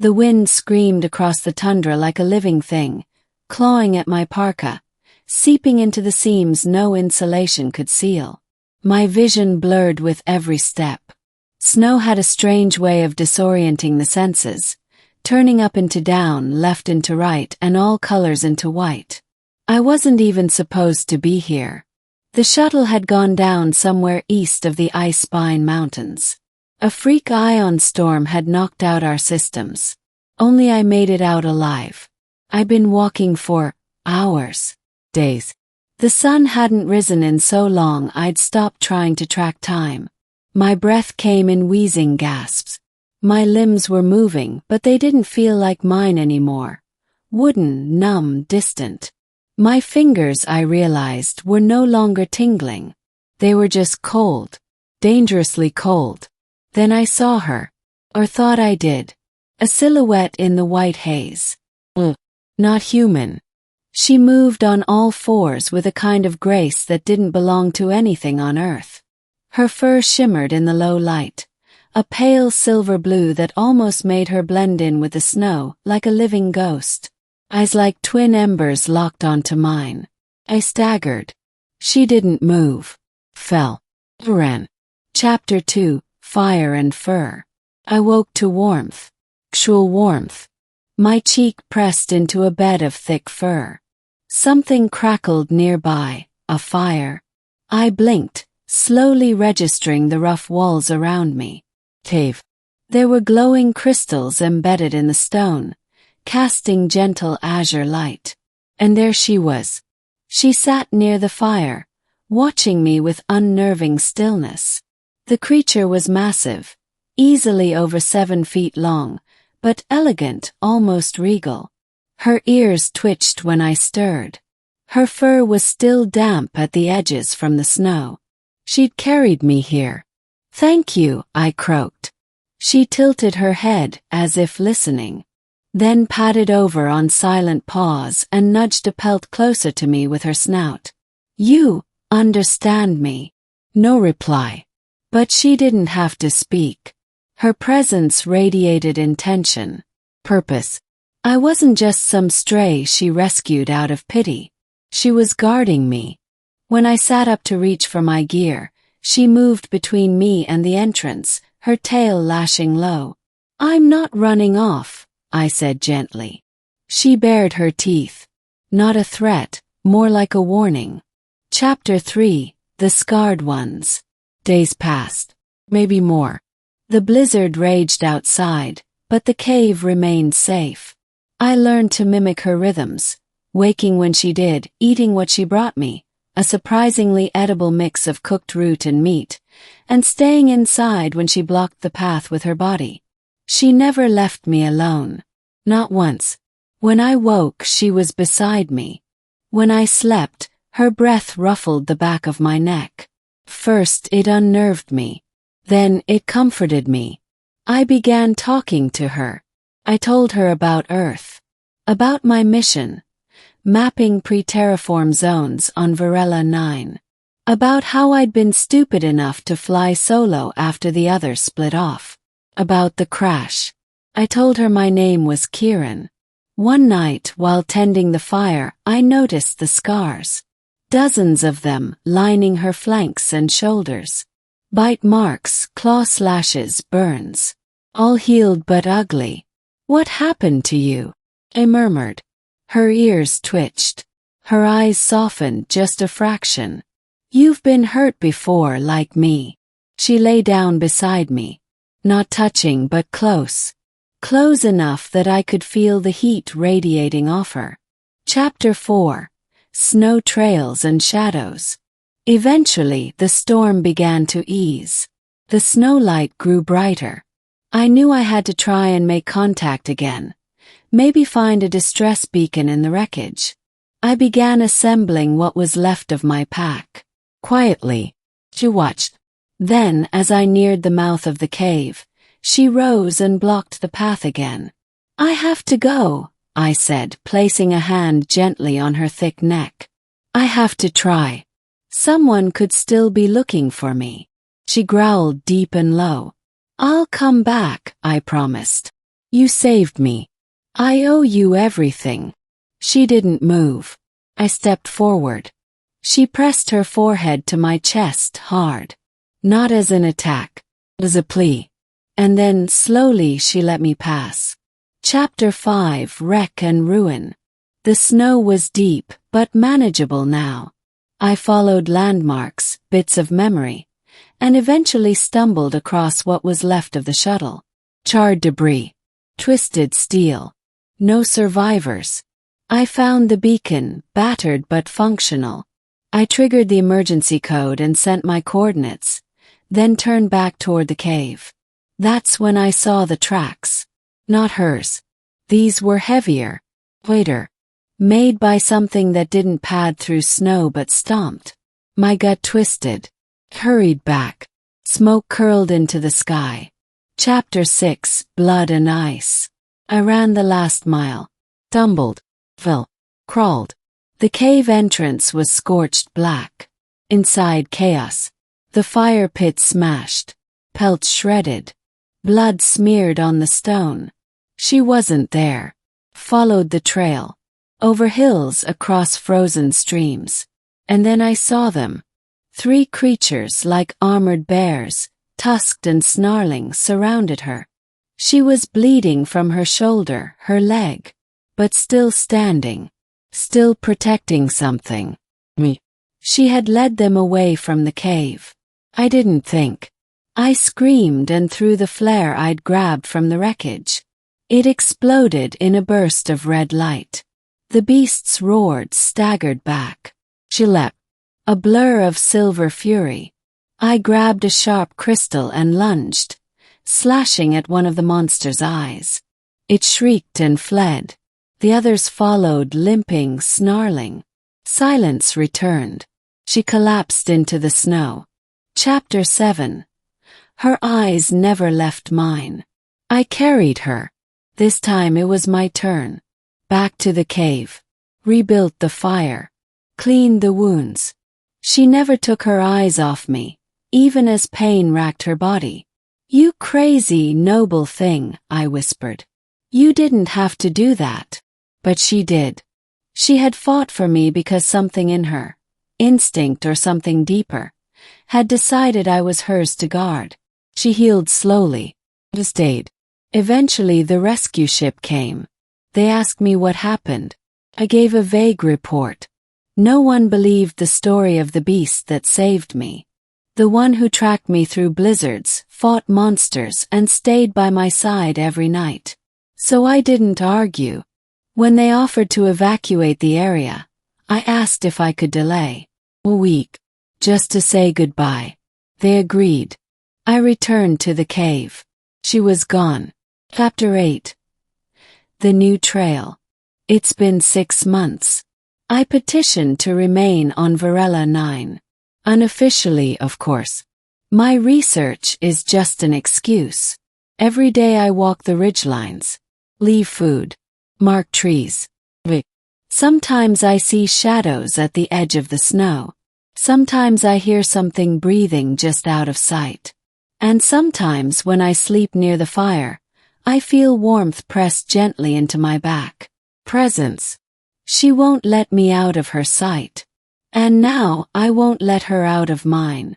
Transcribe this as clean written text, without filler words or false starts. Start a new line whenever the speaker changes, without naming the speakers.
The wind screamed across the tundra like a living thing, clawing at my parka, seeping into the seams no insulation could seal. My vision blurred with every step. Snow had a strange way of disorienting the senses, turning up into down, left into right, and all colors into white. I wasn't even supposed to be here. The shuttle had gone down somewhere east of the Ice Spine Mountains. A freak ion storm had knocked out our systems. Only I made it out alive. I'd been walking for hours, days. The sun hadn't risen in so long I'd stopped trying to track time. My breath came in wheezing gasps. My limbs were moving, but they didn't feel like mine anymore. Wooden, numb, distant. My fingers, I realized, were no longer tingling. They were just cold. Dangerously cold. Then I saw her. Or thought I did. A silhouette in the white haze. Not human. She moved on all fours with a kind of grace that didn't belong to anything on earth. Her fur shimmered in the low light. A pale silver blue that almost made her blend in with the snow, like a living ghost. Eyes like twin embers locked onto mine. I staggered. She didn't move. Fell. Ran. Chapter 2, Fire and Fur. I woke to warmth. Actual warmth. My cheek pressed into a bed of thick fur. Something crackled nearby, a fire. I blinked, slowly registering the rough walls around me. Cave. There were glowing crystals embedded in the stone, casting gentle azure light. And there she was. She sat near the fire, watching me with unnerving stillness. The creature was massive, easily over 7 feet long, but elegant, almost regal. Her ears twitched when I stirred. Her fur was still damp at the edges from the snow. She'd carried me here. "Thank you," I croaked. She tilted her head, as if listening. Then patted over on silent paws and nudged a pelt closer to me with her snout. "You understand me." No reply. But she didn't have to speak. Her presence radiated intention, purpose. I wasn't just some stray she rescued out of pity. She was guarding me. When I sat up to reach for my gear, she moved between me and the entrance, her tail lashing low. "I'm not running off," I said gently. She bared her teeth. Not a threat, more like a warning. Chapter 3, The Scarred Ones. Days passed. Maybe more. The blizzard raged outside, but the cave remained safe. I learned to mimic her rhythms, waking when she did, eating what she brought me, a surprisingly edible mix of cooked root and meat, and staying inside when she blocked the path with her body. She never left me alone. Not once. When I woke, she was beside me. When I slept, her breath ruffled the back of my neck. First it unnerved me. Then it comforted me. I began talking to her. I told her about Earth. About my mission. Mapping pre-terraform zones on Varela 9. About how I'd been stupid enough to fly solo after the others split off. About the crash. I told her my name was Kieran. One night, while tending the fire, I noticed the scars. Dozens of them, lining her flanks and shoulders. Bite marks, claw slashes, burns. All healed but ugly. "What happened to you?" I murmured. Her ears twitched. Her eyes softened just a fraction. "You've been hurt before, like me." She lay down beside me. Not touching but close. Close enough that I could feel the heat radiating off her. Chapter 4. Snow Trails and Shadows. Eventually, the storm began to ease. The snowlight grew brighter. I knew I had to try and make contact again. Maybe find a distress beacon in the wreckage. I began assembling what was left of my pack. Quietly, she watched. Then, as I neared the mouth of the cave, she rose and blocked the path again. "I have to go," I said, placing a hand gently on her thick neck. "I have to try. Someone could still be looking for me." She growled deep and low. "I'll come back," I promised. You saved me. I owe you everything. She didn't move. I stepped forward. She pressed her forehead to my chest hard. Not as an attack, as a plea. And then, slowly, she let me pass. Chapter 5: Wreck and Ruin. The snow was deep, but manageable now. I followed landmarks, bits of memory, and eventually stumbled across what was left of the shuttle. Charred debris. Twisted steel. No survivors. I found the beacon, battered but functional. I triggered the emergency code and sent my coordinates, then turned back toward the cave. That's when I saw the tracks. Not hers. These were heavier, lighter, made by something that didn't pad through snow but stomped. My gut twisted. Hurried back. Smoke curled into the sky. Chapter 6: Blood and Ice. I ran the last mile. Stumbled. Fell. Crawled. The cave entrance was scorched black. Inside, chaos. The fire pit smashed. Pelts shredded. Blood smeared on the stone. She wasn't there. Followed the trail. Over hills, across frozen streams. And then I saw them. 3 creatures like armored bears, tusked and snarling, surrounded her. She was bleeding from her shoulder, her leg. But still standing. Still protecting something. Me. She had led them away from the cave. I didn't think. I screamed and threw the flare I'd grabbed from the wreckage. It exploded in a burst of red light. The beasts roared, staggered back. She leapt. A blur of silver fury. I grabbed a sharp crystal and lunged, slashing at one of the monster's eyes. It shrieked and fled. The others followed, limping, snarling. Silence returned. She collapsed into the snow. Chapter 7. Her eyes never left mine. I carried her. This time it was my turn. Back to the cave. Rebuilt the fire. Cleaned the wounds. She never took her eyes off me, even as pain racked her body. You crazy, noble thing, I whispered. You didn't have to do that. But she did. She had fought for me because something in her, instinct or something deeper, had decided I was hers to guard. She healed slowly. Stayed. Eventually the rescue ship came. They asked me what happened. I gave a vague report. No one believed the story of the beast that saved me. The one who tracked me through blizzards, fought monsters, and stayed by my side every night. So I didn't argue. When they offered to evacuate the area, I asked if I could delay a week, just to say goodbye. They agreed. I returned to the cave. She was gone. Chapter 8. The New Trail. It's been 6 months. I petitioned to remain on Varela 9. Unofficially, of course. My research is just an excuse. Every day I walk the ridgelines. Leave food. Mark trees. Sometimes I see shadows at the edge of the snow. Sometimes I hear something breathing just out of sight. And sometimes when I sleep near the fire, I feel warmth pressed gently into my back. Presence. She won't let me out of her sight. And now I won't let her out of mine.